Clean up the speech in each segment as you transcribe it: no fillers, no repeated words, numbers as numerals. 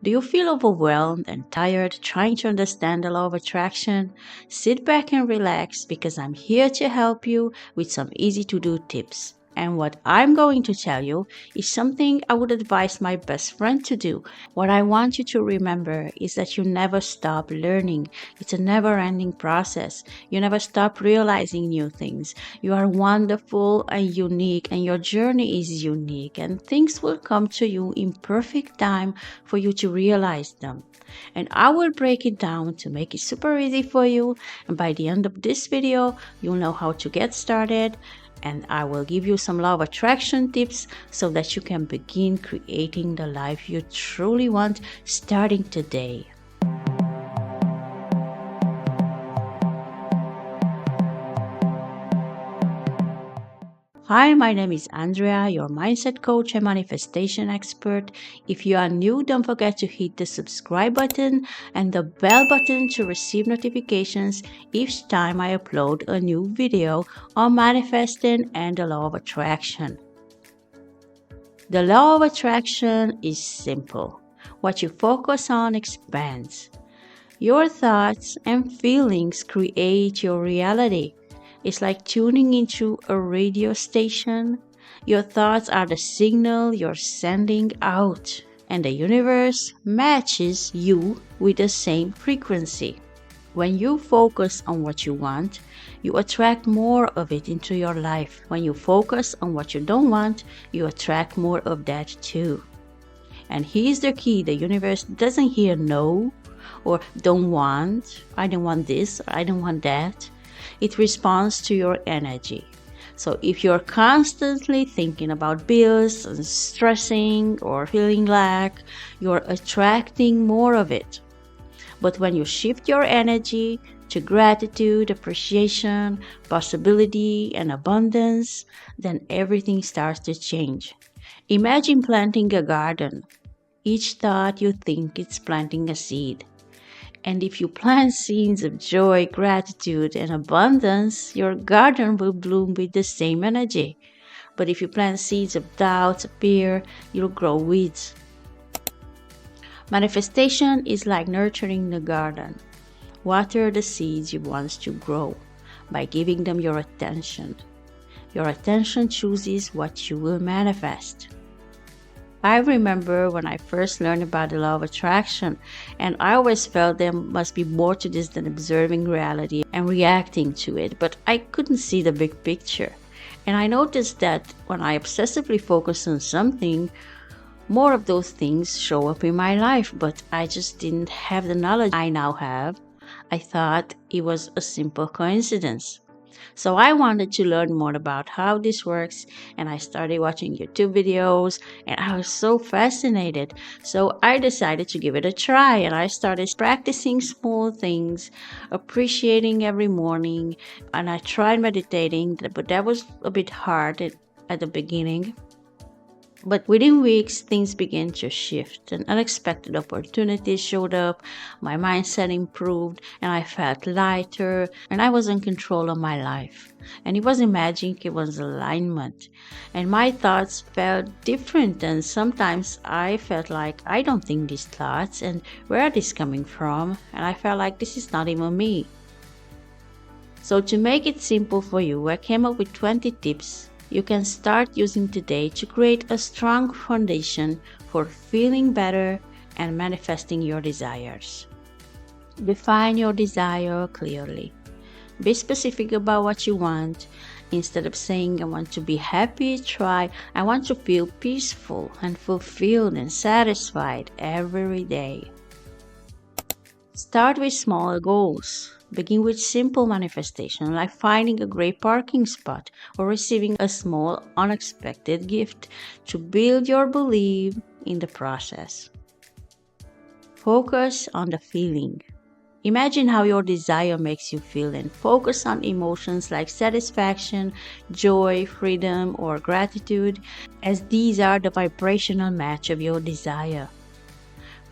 Do you feel overwhelmed and tired trying to understand the law of attraction? Sit back and relax because I'm here to help you with some easy to do tips. And what I'm going to tell you is something I would advise my best friend to do. What I want you to remember is that you never stop learning. It's a never ending process. You never stop realizing new things. You are wonderful and unique, and your journey is unique, and things will come to you in perfect time for you to realize them. And I will break it down to make it super easy for you. And by the end of this video, you'll know how to get started. And I will give you some law of attraction tips so that you can begin creating the life you truly want starting today. Hi, my name is Andrea, your mindset coach and manifestation expert. If you are new, don't forget to hit the subscribe button and the bell button to receive notifications each time I upload a new video on manifesting and the law of attraction. The law of attraction is simple. What you focus on expands. Your thoughts and feelings create your reality. It's like tuning into a radio station. Your thoughts are the signal you're sending out, and the universe matches you with the same frequency. When you focus on what you want, you attract more of it into your life. When you focus on what you don't want, you attract more of that too. And here's the key: the universe doesn't hear no or don't want, I don't want this, or I don't want that. It responds to your energy. So if you're constantly thinking about bills and stressing or feeling lack, you're attracting more of it. But when you shift your energy to gratitude, appreciation, possibility, and abundance, then everything starts to change. Imagine planting a garden. Each thought you think is planting a seed. And if you plant seeds of joy, gratitude, and abundance, your garden will bloom with the same energy. But if you plant seeds of doubt, fear, you'll grow weeds. Manifestation is like nurturing the garden. Water the seeds you want to grow by giving them your attention. Your attention chooses what you will manifest. I remember when I first learned about the law of attraction, and I always felt there must be more to this than observing reality and reacting to it, but I couldn't see the big picture. And I noticed that when I obsessively focus on something, more of those things show up in my life, but I just didn't have the knowledge I now have. I thought it was a simple coincidence. So I wanted to learn more about how this works, and I started watching YouTube videos, and I was so fascinated. So I decided to give it a try, and I started practicing small things, appreciating every morning, and I tried meditating, but that was a bit hard at the beginning. But within weeks, things began to shift, and unexpected opportunities showed up. My mindset improved, and I felt lighter, and I was in control of my life. And it wasn't magic, it was alignment. And my thoughts felt different, and sometimes I felt like I don't think these thoughts, and where are these coming from? And I felt like this is not even me. So to make it simple for you, I came up with 20 tips you can start using today to create a strong foundation for feeling better and manifesting your desires. Define your desire clearly. Be specific about what you want. Instead of saying, I want to be happy, try, I want to feel peaceful and fulfilled and satisfied every day. Start with small goals. Begin with simple manifestation like finding a great parking spot or receiving a small unexpected gift to build your belief in the process. Focus on the feeling. Imagine how your desire makes you feel and focus on emotions like satisfaction, joy, freedom, or gratitude, as these are the vibrational match of your desire.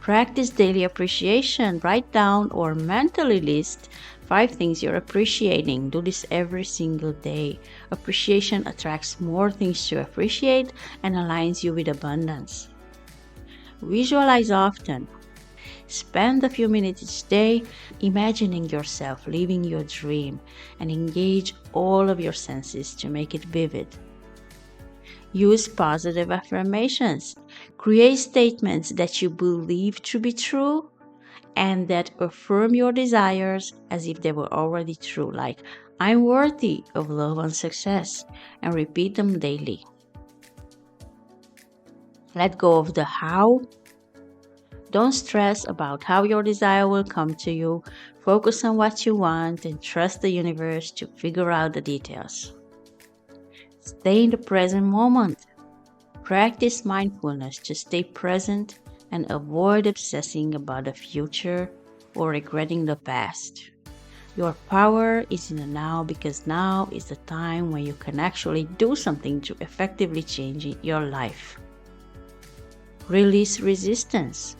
Practice daily appreciation. Write down or mentally list 5 things you're appreciating. Do this every single day. Appreciation attracts more things to appreciate and aligns you with abundance. Visualize often. Spend a few minutes each day imagining yourself living your dream and engage all of your senses to make it vivid. Use positive affirmations. Create statements that you believe to be true and that affirm your desires as if they were already true, like, I'm worthy of love and success, and repeat them daily. Let go of the how. Don't stress about how your desire will come to you. Focus on what you want and trust the universe to figure out the details. Stay in the present moment. Practice mindfulness to stay present and avoid obsessing about the future or regretting the past. Your power is in the now because now is the time when you can actually do something to effectively change your life. Release resistance.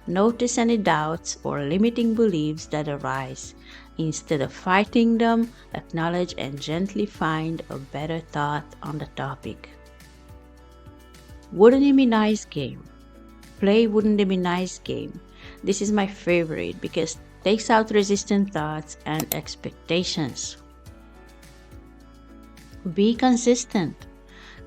Notice any doubts or limiting beliefs that arise. Instead of fighting them, acknowledge and gently find a better thought on the topic. Wouldn't it be nice game? Play Wouldn't it be nice game. This is my favorite because it takes out resistant thoughts and expectations. Be consistent.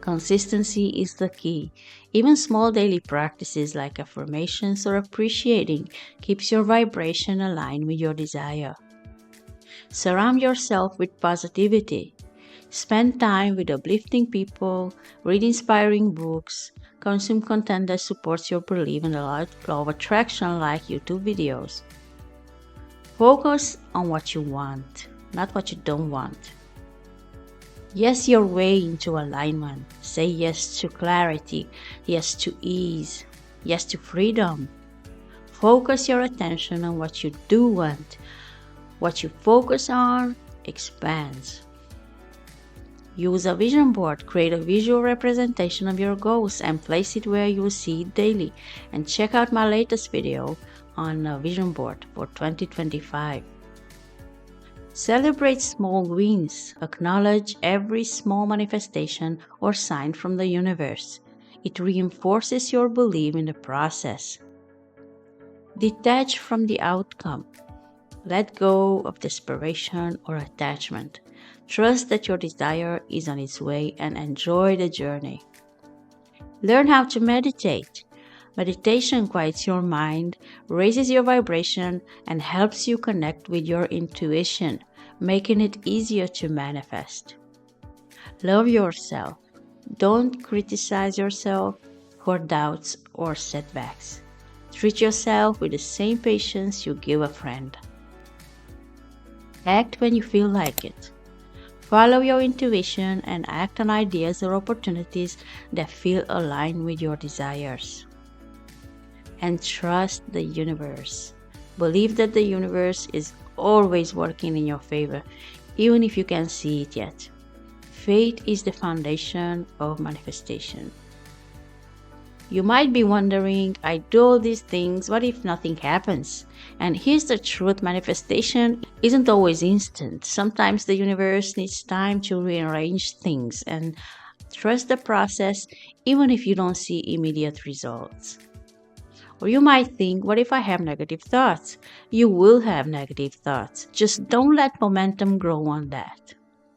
Consistency is the key. Even small daily practices like affirmations or appreciating keeps your vibration aligned with your desire. Surround yourself with positivity. Spend time with uplifting people, read inspiring books, consume content that supports your belief in the law of attraction like YouTube videos. Focus on what you want, not what you don't want. Yes your way into alignment. Say yes to clarity, yes to ease, yes to freedom. Focus your attention on what you do want. What you focus on expands. Use a vision board. Create a visual representation of your goals and place it where you will see it daily. And check out my latest video on a vision board for 2025. Celebrate small wins. Acknowledge every small manifestation or sign from the universe. It reinforces your belief in the process. Detach from the outcome. Let go of desperation or attachment. Trust that your desire is on its way and enjoy the journey. Learn how to meditate. Meditation quiets your mind, raises your vibration, and helps you connect with your intuition, making it easier to manifest. Love yourself. Don't criticize yourself for doubts or setbacks. Treat yourself with the same patience you give a friend. Act when you feel like it. Follow your intuition and act on ideas or opportunities that feel aligned with your desires. And trust the universe. Believe that the universe is always working in your favor, even if you can't see it yet. Faith is the foundation of manifestation. You might be wondering, I do all these things, what if nothing happens? And here's the truth, manifestation isn't always instant. Sometimes the universe needs time to rearrange things, and trust the process even if you don't see immediate results. Or you might think, what if I have negative thoughts? You will have negative thoughts. Just don't let momentum grow on that.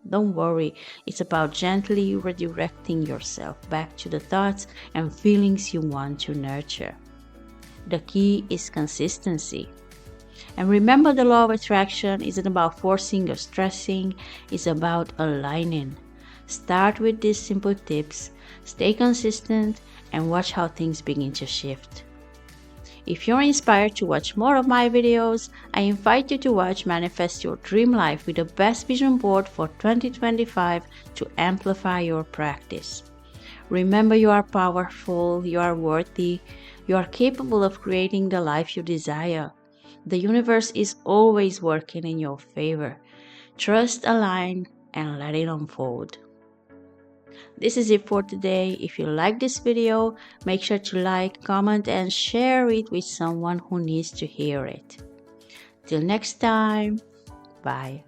Don't worry, it's about gently redirecting yourself back to the thoughts and feelings you want to nurture. The key is consistency. And remember, the law of attraction isn't about forcing or stressing, it's about aligning. Start with these simple tips, stay consistent, and watch how things begin to shift. If you're inspired to watch more of my videos, I invite you to watch Manifest Your Dream Life with the best vision board for 2025 to amplify your practice. Remember, you are powerful, you are worthy, you are capable of creating the life you desire. The universe is always working in your favor. Trust, align, and let it unfold. This is it for today. If you like this video, make sure to like, comment, and share it with someone who needs to hear it. Till next time, bye.